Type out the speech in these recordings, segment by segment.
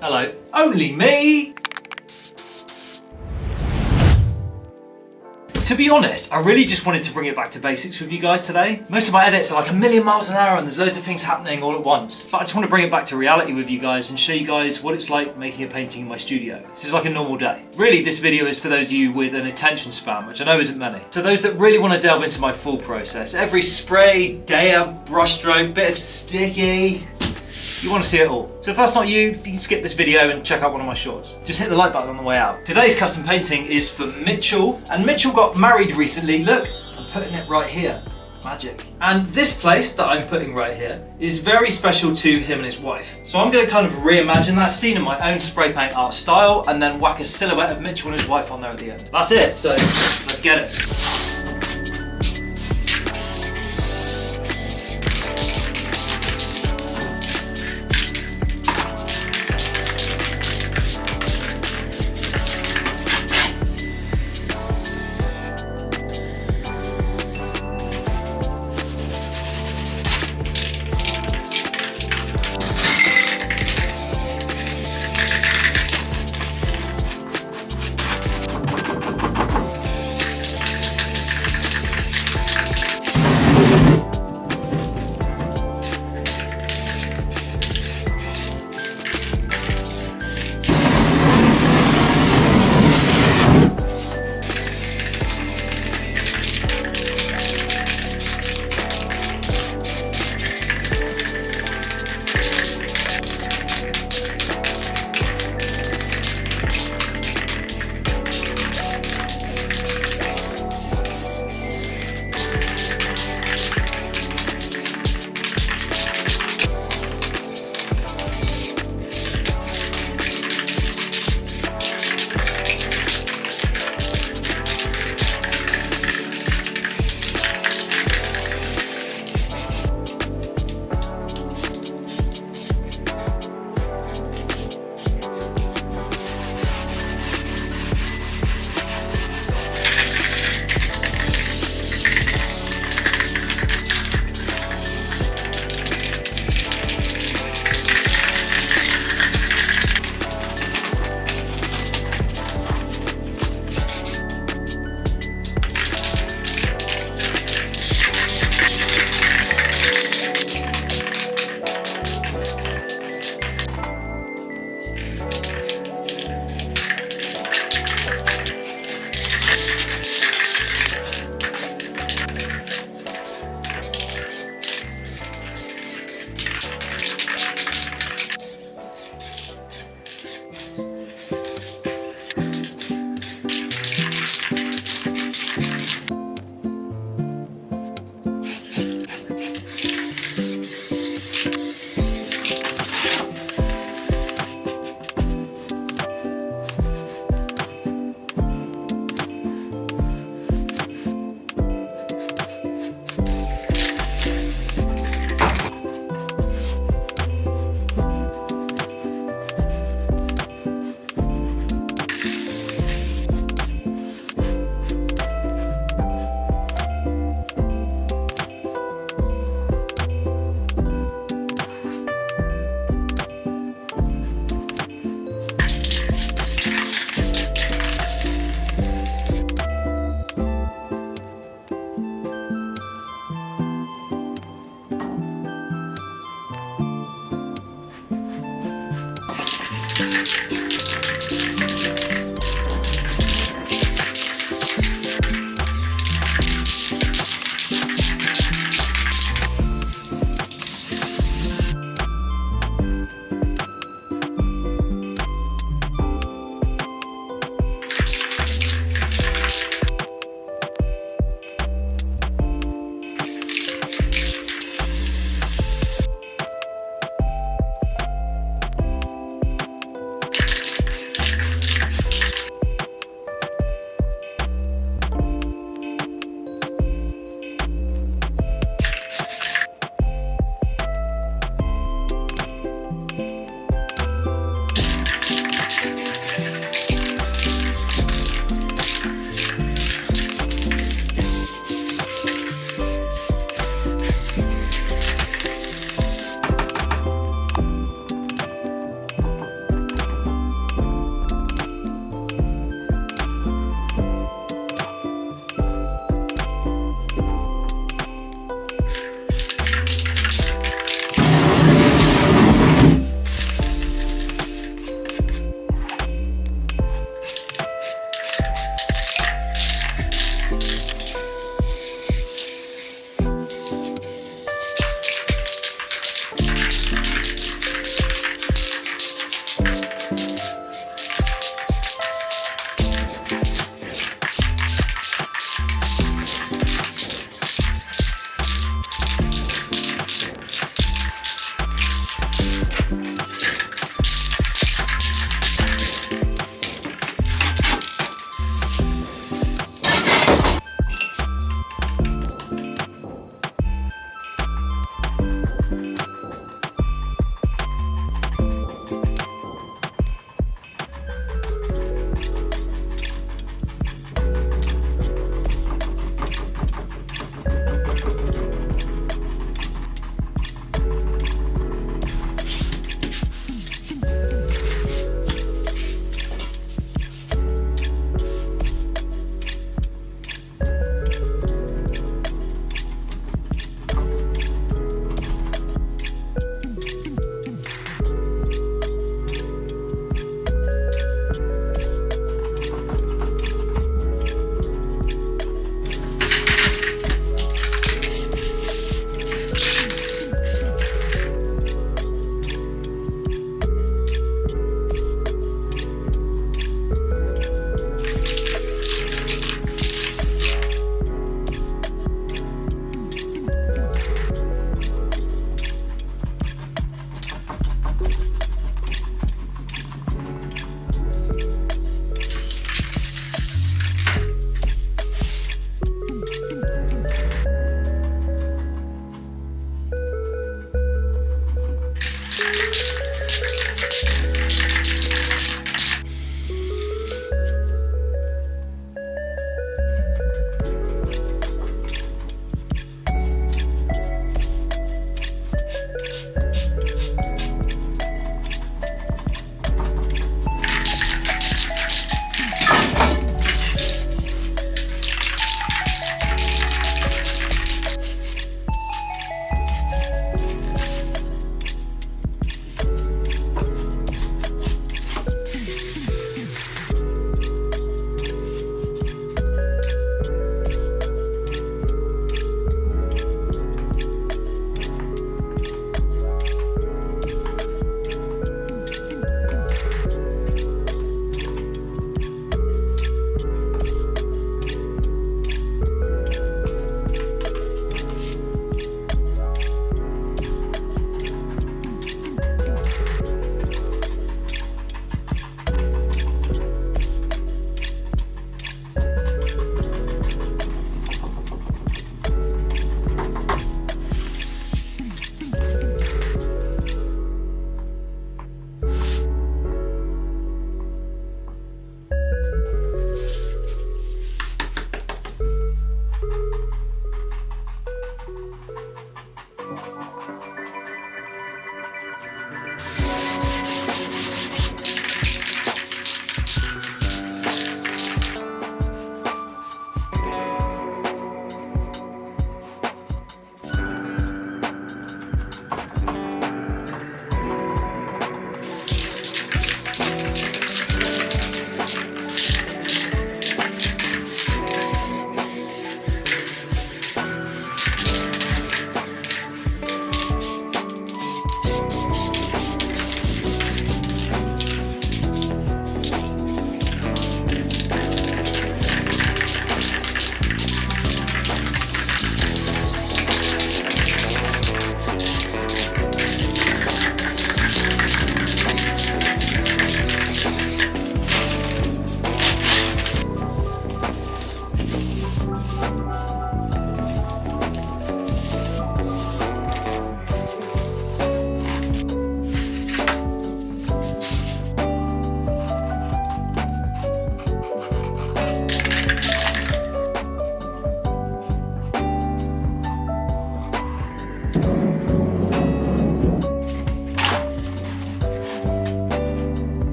Hello. Only me? To be honest, I really just wanted to bring it back to basics with you guys today. Most of my edits are like a million miles an hour and there's loads of things happening all at once. But I just want to bring it back to reality with you guys and show you guys what it's like making a painting in my studio. This is like a normal day. Really, this video is for those of you with an attention span, which I know isn't many. So those that really want to delve into my full process, every spray, dab, brushstroke, bit of sticky, you want to see it all. So if that's not you, you can skip this video and check out one of my shorts. Just hit the like button on the way out. Today's custom painting is for Mitchell, and Mitchell got married recently. Look, I'm putting it right here. Magic. And this place that I'm putting right here is very special to him and his wife. So I'm going to kind of reimagine that scene in my own spray paint art style and then whack a silhouette of Mitchell and his wife on there at the end. That's it, so let's get it.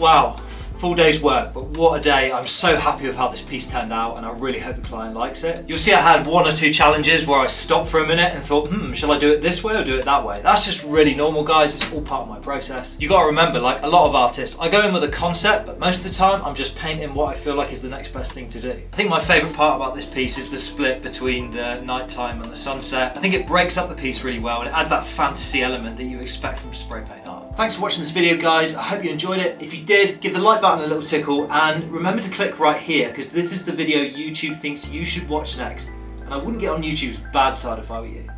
Wow. Full day's work, but what a day. I'm so happy with how this piece turned out and I really hope the client likes it. You'll see I had 1 or 2 challenges where I stopped for a minute and thought, shall I do it this way or do it that way? That's just really normal, guys. It's all part of my process. You gotta remember, like a lot of artists, I go in with a concept, but most of the time I'm just painting what I feel like is the next best thing to do. I think my favorite part about this piece is the split between the nighttime and the sunset. I think it breaks up the piece really well and it adds that fantasy element that you expect from spray paint art. Thanks for watching this video, guys. I hope you enjoyed it. If you did, give the like button a little tickle and remember to click right here because this is the video YouTube thinks you should watch next. And I wouldn't get on YouTube's bad side if I were you.